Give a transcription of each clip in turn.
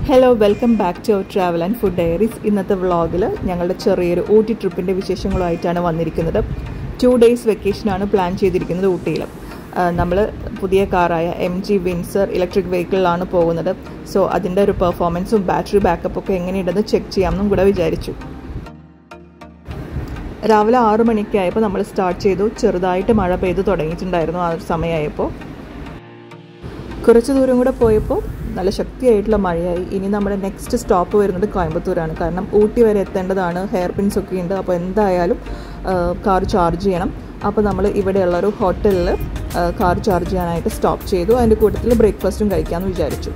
Hello welcome back to our travel and food diaries. ഇന്നത്തെ വ്ളോഗിൽ ഞങ്ങളുടെ ചെറിയൊരു ഊട്ടി ട്രിപ്പിൻ്റെ വിശേഷങ്ങളുമായിട്ടാണ് വന്നിരിക്കുന്നത്. 2 days വെക്കേഷനാണ് പ്ലാൻ ചെയ്തിരിക്കുന്നത് ഊട്ടിയിൽ. നമ്മൾ പുതിയ കാറായ MG വിൻസർ ഇലക്ട്രിക് വെഹിക്കിളിലാണ് പോകുന്നത്. സോ അതിൻ്റെ ഒരു പെർഫോമൻസും ബാറ്ററി ബാക്കപ്പൊക്കെ എങ്ങനെയുണ്ടെന്ന് ചെക്ക് ചെയ്യാമെന്നും കൂടെ വിചാരിച്ചു. രാവിലെ 6 മണിക്കായപ്പോൾ നമ്മൾ സ്റ്റാർട്ട് ചെയ്തു. ചെറുതായിട്ട് മഴ പെയ്ത് തുടങ്ങിയിട്ടുണ്ടായിരുന്നു ആ ഒരു സമയമായപ്പോൾ. കുറച്ച് ദൂരം കൂടെ പോയപ്പോൾ നല്ല ശക്തിയായിട്ടുള്ള മഴയായി. ഇനി നമ്മുടെ നെക്സ്റ്റ് സ്റ്റോപ്പ് വരുന്നത് കോയമ്പത്തൂരാണ്. കാരണം ഊട്ടി വരെ എത്തേണ്ടതാണ്. ഹെയർ പിൻസ് ഒക്കെ ഉണ്ട്. അപ്പോൾ എന്തായാലും കാർ ചാർജ് ചെയ്യണം. അപ്പോൾ നമ്മൾ ഇവിടെയുള്ളൊരു ഹോട്ടലിൽ കാർ ചാർജ് ചെയ്യാനായിട്ട് സ്റ്റോപ്പ് ചെയ്തു. അതിൻ്റെ കൂട്ടത്തിൽ ബ്രേക്ക്ഫാസ്റ്റും കഴിക്കാമെന്ന് വിചാരിച്ചു.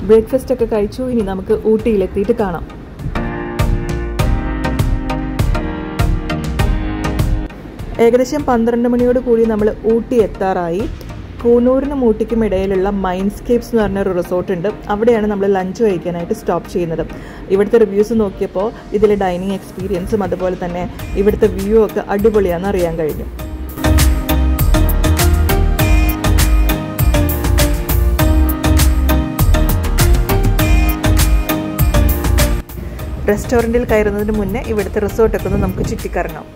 ബ്രേക്ക്ഫാസ്റ്റ് ഒക്കെ കഴിച്ചു. ഇനി നമുക്ക് ഊട്ടിയിലെത്തിയിട്ട് കാണാം. ഏകദേശം 12 മണിയോട് കൂടി നമ്മൾ ഊട്ടി എത്താറായി. കൂനൂരിനും ഊട്ടിക്കും ഇടയിലുള്ള മൈൻഡ്സ്കേപ്സ് എന്ന് പറഞ്ഞൊരു റിസോർട്ട് ഉണ്ട്. അവിടെയാണ് നമ്മൾ ലഞ്ച് കഴിക്കാനായിട്ട് സ്റ്റോപ്പ് ചെയ്യുന്നത്. ഇവിടുത്തെ റിവ്യൂസ് നോക്കിയപ്പോൾ ഇതിലെ ഡൈനിങ് എക്സ്പീരിയൻസും അതുപോലെ തന്നെ ഇവിടുത്തെ വ്യൂ ഒക്കെ അടിപൊളിയാണെന്ന് അറിയാൻ കഴിഞ്ഞു. റെസ്റ്റോറൻറ്റിൽ കയറുന്നതിന് മുന്നേ ഇവിടുത്തെ റിസോർട്ടൊക്കെ ഒന്ന് നമുക്ക് ചുറ്റിക്കറങ്ങാം.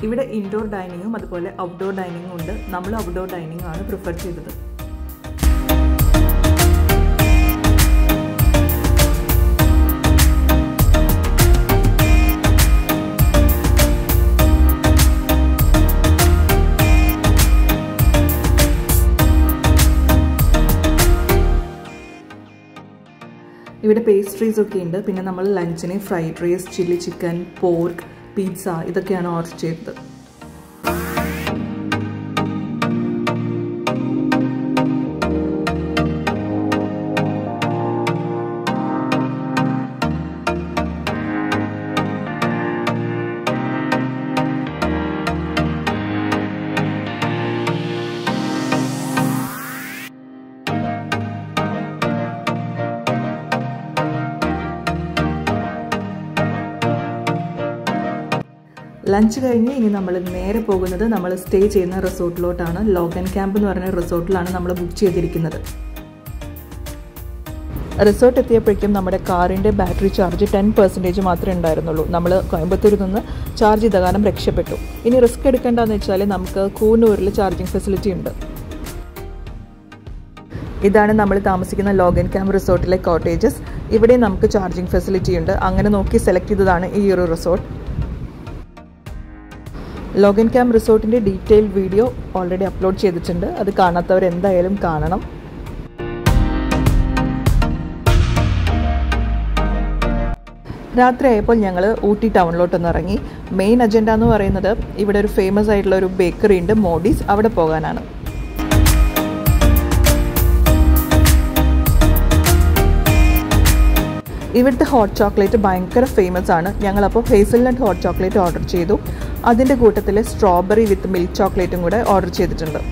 ഇവിടെ ഇൻഡോർ ഡൈനിങ്ങും അതുപോലെ ഔട്ട്ഡോർ ഡൈനിങ്ങും ഉണ്ട്. നമ്മൾ ഔട്ട്ഡോർ ഡൈനിങ് ആണ് പ്രിഫർ ചെയ്തത്. ഇവിടെ പേസ്ട്രീസ് ഒക്കെ ഉണ്ട്. പിന്നെ നമ്മൾ ലഞ്ചിന് fried rice, chilli chicken, pork, pizza ഇതൊക്കെയാണ് ഓർഡർ ചെയ്തത്. ലഞ്ച് കഴിഞ്ഞ് ഇനി നമ്മൾ നേരെ പോകുന്നത് നമ്മൾ സ്റ്റേ ചെയ്യുന്ന റിസോർട്ടിലോട്ടാണ്. ലോഗൻ ക്യാമ്പ് എന്ന് പറഞ്ഞ റിസോർട്ടിലാണ് നമ്മൾ ബുക്ക് ചെയ്തിരിക്കുന്നത്. റിസോർട്ട് എത്തിയപ്പോഴേക്കും നമ്മുടെ കാറിൻ്റെ ബാറ്ററി ചാർജ് 10% മാത്രമേ ഉണ്ടായിരുന്നുള്ളൂ. നമ്മൾ കോയമ്പത്തൂരിൽ നിന്ന് ചാർജ് ചെയ്ത കാരണം രക്ഷപ്പെട്ടു. ഇനി റിസ്ക് എടുക്കേണ്ടതെന്ന് വെച്ചാൽ നമുക്ക് കൂനൂരിൽ ചാർജിങ് ഫെസിലിറ്റി ഉണ്ട്. ഇതാണ് നമ്മൾ താമസിക്കുന്ന ലോഗൻ ക്യാമ്പ് റിസോർട്ടിലെ കോട്ടേജസ്. ഇവിടെ നമുക്ക് ചാർജിങ് ഫെസിലിറ്റി ഉണ്ട്. അങ്ങനെ നോക്കി സെലക്ട് ചെയ്തതാണ് ഈ ഒരു റിസോർട്ട്. ലോഗൻ ക്യാമ്പ് റിസോർട്ടിൻ്റെ ഡീറ്റെയിൽ വീഡിയോ ഓൾറെഡി അപ്ലോഡ് ചെയ്തിട്ടുണ്ട്. അത് കാണാത്തവർ എന്തായാലും കാണണം. രാത്രിയായപ്പോൾ ഞങ്ങൾ ഊട്ടി ടൗണിലോട്ടൊന്ന് ഇറങ്ങി. മെയിൻ അജണ്ട എന്ന് പറയുന്നത് ഇവിടെ ഒരു ഫേമസ് ആയിട്ടുള്ള ഒരു ബേക്കറി ഉണ്ട്, മോഡീസ്. അവിടെ പോകാനാണ്. ഇവിടുത്തെ ഹോട്ട് ചോക്ലേറ്റ് ഭയങ്കര ഫേമസ് ആണ്. ഞങ്ങളപ്പോൾ ഹേസൽനട്ട് ഹോട്ട് ചോക്ലേറ്റ് ഓർഡർ ചെയ്തു. അതിൻ്റെ കൂട്ടത്തിൽ സ്ട്രോബെറി വിത്ത് മിൽക്ക് ചോക്ലേറ്റും കൂടെ ഓർഡർ ചെയ്തിട്ടുണ്ട്.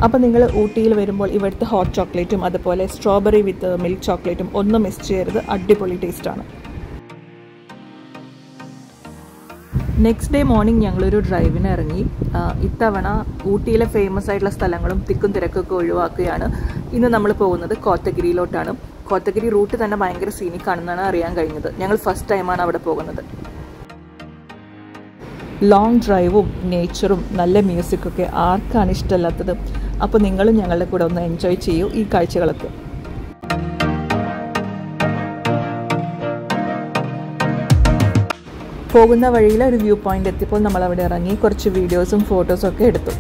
അപ്പോൾ നിങ്ങൾ ഊട്ടിയിൽ വരുമ്പോൾ ഇവിടുത്തെ ഹോട്ട് ചോക്ലേറ്റും അതുപോലെ സ്ട്രോബെറി വിത്ത് മിൽക്ക് ചോക്ലേറ്റും ഒന്നും മിസ് ചെയ്യരുത്. അടിപൊളി ടേസ്റ്റാണ്. നെക്സ്റ്റ് ഡേ മോർണിംഗ് ഞങ്ങളൊരു ഡ്രൈവിന് ഇറങ്ങി. ഇത്തവണ ഊട്ടിയിലെ ഫേമസ് ആയിട്ടുള്ള സ്ഥലങ്ങളും തിക്കും തിരക്കൊക്കെ ഒഴിവാക്കുകയാണ്. ഇന്ന് നമ്മൾ പോകുന്നത് കോത്തഗിരിയിലോട്ടാണ്. കോത്തഗിരി റൂട്ട് തന്നെ ഭയങ്കര സീനിക് ആണെന്നാണ് അറിയാൻ കഴിഞ്ഞത്. ഞങ്ങൾ ഫസ്റ്റ് ടൈമാണ് അവിടെ പോകുന്നത്. ലോങ് ഡ്രൈവും നേച്ചറും നല്ല മ്യൂസിക്കൊക്കെ ആർക്കാണ് ഇഷ്ടമല്ലാത്തത്? അപ്പോൾ നിങ്ങളും ഞങ്ങളുടെ കൂടെ ഒന്ന് എൻജോയ് ചെയ്യൂ ഈ കാഴ്ചകളൊക്കെ. പോകുന്ന വഴിയിൽ ഒരു വ്യൂ പോയിന്റ് എത്തിയപ്പോൾ നമ്മൾ അവിടെ ഇറങ്ങി കുറച്ച് വീഡിയോസും ഫോട്ടോസും ഒക്കെ എടുത്തു.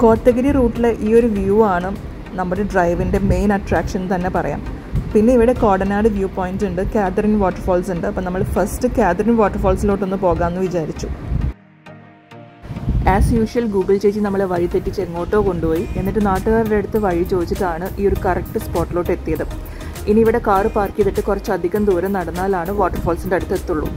കോത്തഗിരി റൂട്ടിലെ ഈ ഒരു വ്യൂ ആണ് നമ്മുടെ ഡ്രൈവിൻ്റെ മെയിൻ അട്രാക്ഷൻ തന്നെ പറയാം. പിന്നെ ഇവിടെ കോടനാട് വ്യൂ പോയിന്റ് ഉണ്ട്, കാതറിൻ വാട്ടർഫോൾസ് ഉണ്ട്. അപ്പോൾ നമ്മൾ ഫസ്റ്റ് കാതറിൻ വാട്ടർഫോൾസിലോട്ടൊന്ന് പോകാമെന്ന് വിചാരിച്ചു. ആസ് യൂഷ്വൽ ഗൂഗിൾ ചേച്ചി നമ്മളെ വഴി തെറ്റിച്ച് എങ്ങോട്ടോ കൊണ്ടുപോയി. എന്നിട്ട് നാട്ടുകാരുടെ അടുത്ത് വഴി ചോദിച്ചിട്ടാണ് ഈ ഒരു കറക്റ്റ് സ്പോട്ടിലോട്ട് എത്തിയത്. ഇനി ഇവിടെ കാറ് പാർക്ക് ചെയ്തിട്ട് കുറച്ചധികം ദൂരം നടന്നാലാണ് വാട്ടർഫോൾസിൻ്റെ അടുത്ത് എത്തുള്ളൂ.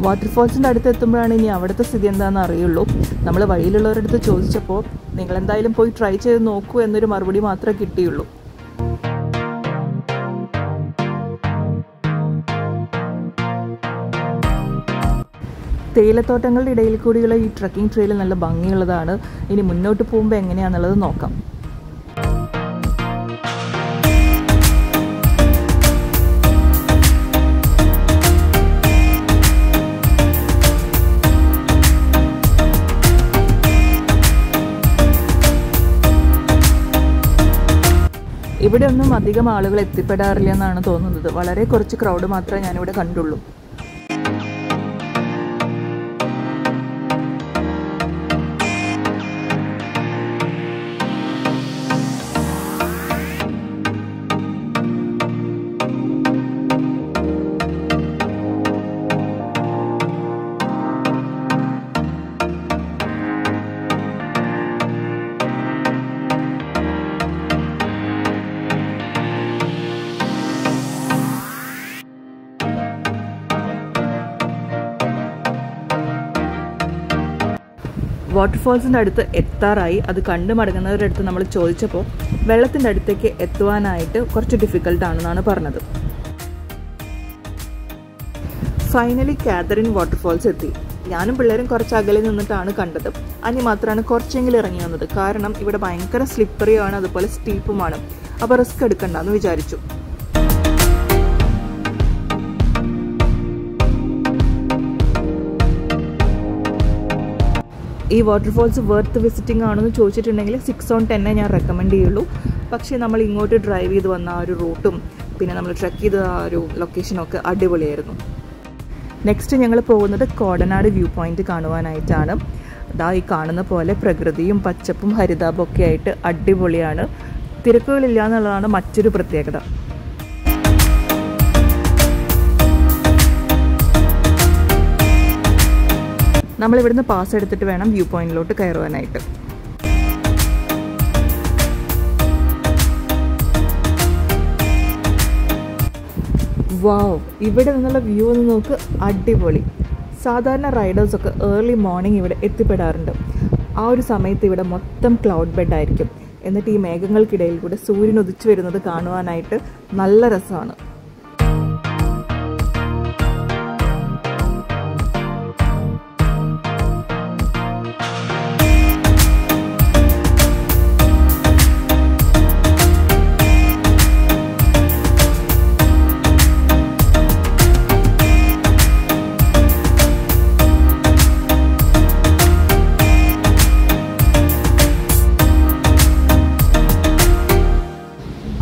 വാട്ടർഫോൾസിൻ്റെ അടുത്ത് എത്തുമ്പോഴാണ് ഇനി അവിടുത്തെ സ്ഥിതി എന്താണെന്ന് അറിയുള്ളൂ. നമ്മൾ വഴിയിലുള്ളവരുടെ അടുത്ത് ചോദിച്ചപ്പോൾ നിങ്ങളെന്തായാലും പോയി ട്രൈ ചെയ്ത് നോക്കൂ എന്നൊരു മറുപടി മാത്രമേ കിട്ടിയുള്ളൂ. തേയിലത്തോട്ടങ്ങളുടെ ഇടയിൽ കൂടിയുള്ള ഈ ട്രക്കിംഗ് ട്രെയിൽ നല്ല ഭംഗിയുള്ളതാണ്. ഇനി മുന്നോട്ട് പോകുമ്പോൾ എങ്ങനെയാണെന്നുള്ളത് നോക്കാം. ഇവിടെ ഒന്നും അധികം ആളുകൾ എത്തിപ്പെടാറില്ല എന്നാണ് തോന്നുന്നത്. വളരെ കുറച്ച് ക്രൗഡ് മാത്രമേ ഞാനിവിടെ കണ്ടുള്ളൂ. വാട്ടർഫോൾസിൻ്റെ അടുത്ത് എത്താറായി. അത് കണ്ടു മടങ്ങുന്നവരുടെ അടുത്ത് നമ്മൾ ചോദിച്ചപ്പോൾ വെള്ളത്തിൻ്റെ അടുത്തേക്ക് എത്തുവാനായിട്ട് കുറച്ച് ഡിഫിക്കൽട്ടാണെന്നാണ് പറഞ്ഞത്. ഫൈനലി കാതറിൻ വാട്ടർഫോൾസ് എത്തി. ഞാനും പിള്ളേരും കുറച്ച് അകലെ നിന്നിട്ടാണ് കണ്ടത്. അനി മാത്രമാണ് കുറച്ചെങ്കിലും ഇറങ്ങി വന്നത്. കാരണം ഇവിടെ ഭയങ്കര സ്ലിപ്പറിയാണ്, അതുപോലെ സ്റ്റീപ്പുമാണ്. അപ്പോൾ റിസ്ക് എടുക്കണ്ടെന്ന് വിചാരിച്ചു. ഈ വാട്ടർഫോൾസ് വർത്ത് വിസിറ്റിംഗ് ആണെന്ന് ചോദിച്ചിട്ടുണ്ടെങ്കിൽ 6/10 ഞാൻ റെക്കമെൻഡ് ചെയ്യുള്ളൂ. പക്ഷേ നമ്മൾ ഇങ്ങോട്ട് ഡ്രൈവ് ചെയ്ത് വന്ന ആ ഒരു റൂട്ടും പിന്നെ നമ്മൾ ട്രെക്ക് ചെയ്ത ആ ഒരു ലൊക്കേഷനൊക്കെ അടിപൊളിയായിരുന്നു. നെക്സ്റ്റ് ഞങ്ങൾ പോകുന്നത് കോടനാട് വ്യൂ പോയിന്റ് കാണുവാനായിട്ടാണ്. അതാ ഈ കാണുന്ന പോലെ പ്രകൃതിയും പച്ചപ്പും ഹരിതാപവും ഒക്കെ ആയിട്ട് അടിപൊളിയാണ്. തിരക്കുകളില്ല എന്നുള്ളതാണ് മറ്റൊരു പ്രത്യേകത. നമ്മളിവിടുന്ന് പാസ് എടുത്തിട്ട് വേണം വ്യൂ പോയിന്റിലോട്ട് കയറുവാനായിട്ട്. വാവ്, ഇവിടെ നിന്നുള്ള വ്യൂ ഒന്ന് നോക്ക്, അടിപൊളി. സാധാരണ റൈഡേഴ്സൊക്കെ ഏർലി മോർണിംഗ് ഇവിടെ എത്തിപ്പെടാറുണ്ട്. ആ ഒരു സമയത്ത് ഇവിടെ മൊത്തം ക്ലൗഡ് ബെഡ് ആയിരിക്കും. എന്നിട്ട് ഈ മേഘങ്ങൾക്കിടയിൽ കൂടെ സൂര്യൻ ഉദിച്ചു വരുന്നത് കാണുവാനായിട്ട് നല്ല രസമാണ്.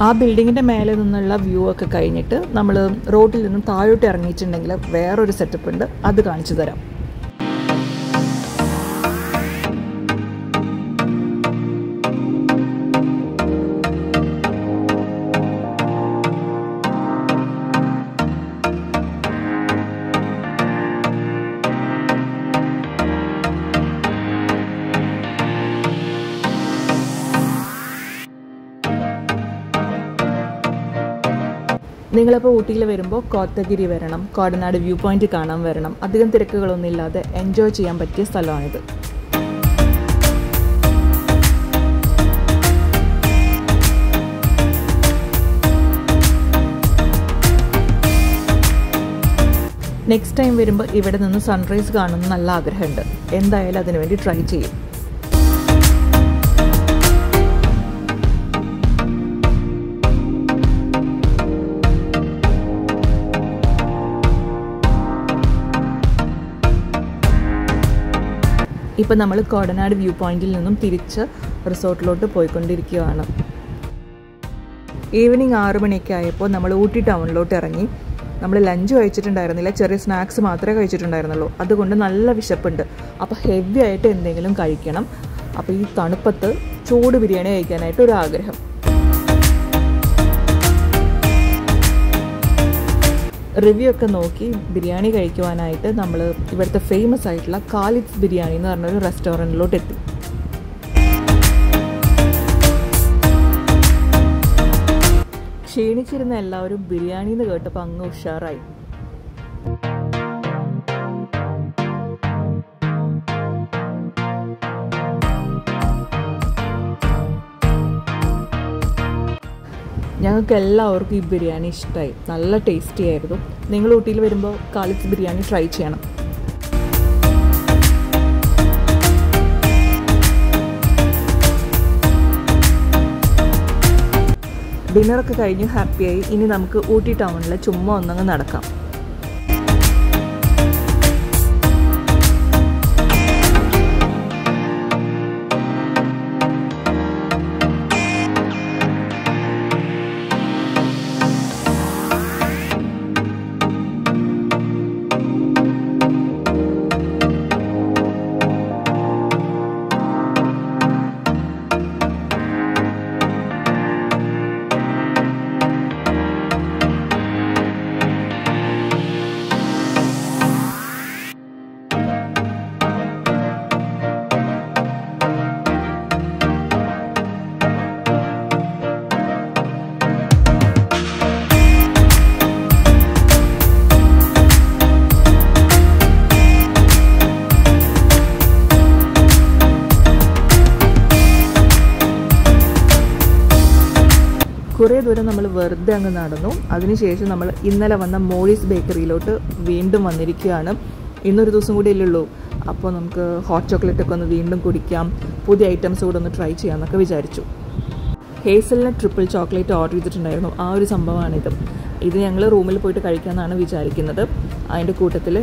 ആ ബിൽഡിങ്ങിൻ്റെ മേലെ നിന്നുള്ള വ്യൂ ഒക്കെ കഴിഞ്ഞിട്ട് നമ്മൾ റോഡിൽ നിന്നും താഴോട്ട് ഇറങ്ങിയിട്ടുണ്ടെങ്കിൽ വേറൊരു സെറ്റപ്പ് ഉണ്ട്, അത് കാണിച്ചു തരാം. നിങ്ങളപ്പോൾ ഊട്ടിയിൽ വരുമ്പോൾ കോത്തഗിരി വരണം, കോടനാട് വ്യൂ പോയിന്റ് കാണാൻ വരണം. അധികം തിരക്കുകളൊന്നും ഇല്ലാതെ എൻജോയ് ചെയ്യാൻ പറ്റിയ സ്ഥലമാണിത്. നെക്സ്റ്റ് ടൈം വരുമ്പോൾ ഇവിടെ നിന്ന് സൺറൈസ് കാണുന്ന നല്ല ആഗ്രഹമുണ്ട്. എന്തായാലും അതിനുവേണ്ടി ട്രൈ ചെയ്യും. ഇപ്പം നമ്മൾ കോടനാട് വ്യൂ പോയിന്റിൽ നിന്നും തിരിച്ച് റിസോർട്ടിലോട്ട് പോയിക്കൊണ്ടിരിക്കുകയാണ്. ഈവനിങ് 6 മണിയൊക്കെ ആയപ്പോൾ നമ്മൾ ഊട്ടി ടൗണിലോട്ട് ഇറങ്ങി. നമ്മൾ ലഞ്ച് കഴിച്ചിട്ടുണ്ടായിരുന്നില്ല, ചെറിയ സ്നാക്സ് മാത്രമേ കഴിച്ചിട്ടുണ്ടായിരുന്നുള്ളൂ. അതുകൊണ്ട് നല്ല വിശപ്പുണ്ട്. അപ്പോൾ ഹെവി ആയിട്ട് എന്തെങ്കിലും കഴിക്കണം. അപ്പോൾ ഈ തണുപ്പത്ത് ചൂട് ബിരിയാണി കഴിക്കാനായിട്ട് ഒരു ആഗ്രഹം. റിവ്യൂ ഒക്കെ നോക്കി ബിരിയാണി കഴിക്കുവാനായിട്ട് നമ്മൾ ഇവിടുത്തെ ഫേമസ് ആയിട്ടുള്ള ഖാലിദ്സ് ബിരിയാണി എന്ന് പറഞ്ഞൊരു റെസ്റ്റോറൻറ്റിലോട്ട് എത്തി. ക്ഷീണിച്ചിരുന്ന എല്ലാവരും ബിരിയാണി എന്ന് കേട്ടപ്പോൾ അങ്ങ് ഉഷാറായി. ഞങ്ങൾക്ക് എല്ലാവർക്കും ഈ ബിരിയാണി ഇഷ്ടമായി. നല്ല ടേസ്റ്റി ആയിരുന്നു. നിങ്ങൾ ഊട്ടിയിൽ വരുമ്പോൾ ഖാലിദ്സ് ബിരിയാണി ട്രൈ ചെയ്യണം. ഡിന്നറൊക്കെ കഴിഞ്ഞ് ഹാപ്പിയായി. ഇനി നമുക്ക് ഊട്ടി ടൗണിൽ ചുമ്മാ ഒന്നങ്ങ് നടക്കാം. കുറേ ദൂരം നമ്മൾ വെറുതെ അങ്ങ് നടന്നു. അതിനുശേഷം നമ്മൾ ഇന്നലെ വന്ന മോളീസ് ബേക്കറിയിലോട്ട് വീണ്ടും വന്നിരിക്കുകയാണ്. ഇന്നൊരു ദിവസം കൂടി ഇല്ലുള്ളൂ. അപ്പോൾ നമുക്ക് ഹോട്ട് ചോക്ലേറ്റൊക്കെ ഒന്ന് വീണ്ടും കുടിക്കാം, പുതിയ ഐറ്റംസ് കൂടെ ഒന്ന് ട്രൈ ചെയ്യാമെന്നൊക്കെ വിചാരിച്ചു. ഹേസൽനട്ട് ട്രിപ്പിൾ ചോക്ലേറ്റ് ഓർഡർ ചെയ്തിട്ടുണ്ടായിരുന്നു. ആ ഒരു സംഭവമാണിത്. ഇത് ഞങ്ങൾ റൂമിൽ പോയിട്ട് കഴിക്കാമെന്നാണ് വിചാരിക്കുന്നത്. അതിൻ്റെ കൂട്ടത്തിൽ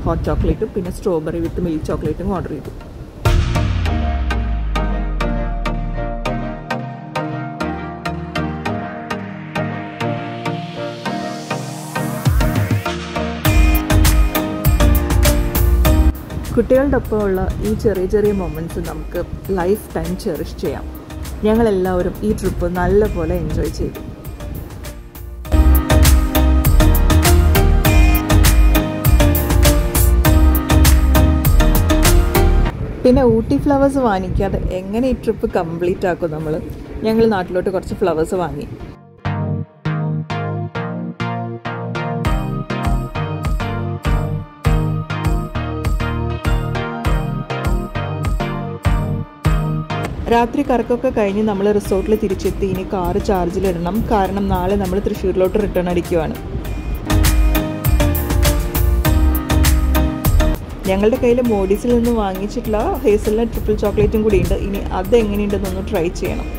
ഹോട്ട് ചോക്ലേറ്റും പിന്നെ സ്ട്രോബെറി വിത്ത് മിൽക്ക് ചോക്ലേറ്റും ഓർഡർ ചെയ്തു. കുട്ടികളുടെ ഒപ്പമുള്ള ഈ ചെറിയ ചെറിയ മൊമെൻറ്റ്സ് നമുക്ക് ലൈഫ് ടൈം ചെറിഷ് ചെയ്യാം. ഞങ്ങളെല്ലാവരും ഈ ട്രിപ്പ് നല്ലപോലെ എൻജോയ് ചെയ്തു. പിന്നെ ഊട്ടി ഫ്ലവേഴ്സ് വാങ്ങിക്കാതെ എങ്ങനെ ഈ ട്രിപ്പ് കംപ്ലീറ്റ് ആക്കും നമ്മൾ? ഞങ്ങൾ നാട്ടിലോട്ട് കുറച്ച് ഫ്ലവേഴ്സ് വാങ്ങി. രാത്രി കറക്കൊക്കെ കഴിഞ്ഞ് നമ്മൾ റിസോർട്ടിൽ തിരിച്ചെത്തി. ഇനി കാറ് ചാർജിലിടണം. കാരണം നാളെ നമ്മൾ തൃശ്ശൂരിലോട്ട് റിട്ടേൺ അടിക്കുവാണ്. ഞങ്ങളുടെ കയ്യിൽ മോഡീസിൽ നിന്ന് വാങ്ങിച്ചിട്ടുള്ള ഹേസൽനട്ട് ട്രിപ്പിൾ ചോക്ലേറ്റും കൂടി ഉണ്ട്. ഇനി അതെങ്ങനെയുണ്ടെന്നൊന്ന് ട്രൈ ചെയ്യണം.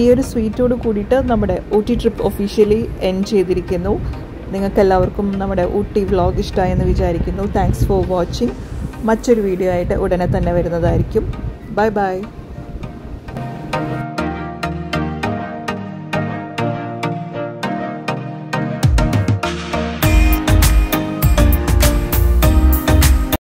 ഈ ഒരു സ്വീറ്റോട് കൂടിയിട്ട് നമ്മുടെ ഊട്ടി ട്രിപ്പ് ഒഫീഷ്യലി എൻഡ് ചെയ്തിരിക്കുന്നു. നിങ്ങൾക്കെല്ലാവർക്കും നമ്മുടെ ഊട്ടി വ്ളോഗ് ഇഷ്ടമായെന്ന് വിചാരിക്കുന്നു. Thanks for watching. മറ്റൊരു വീഡിയോ ആയിട്ട് ഉടനെ തന്നെ വരുന്നതായിരിക്കും. Bye bye.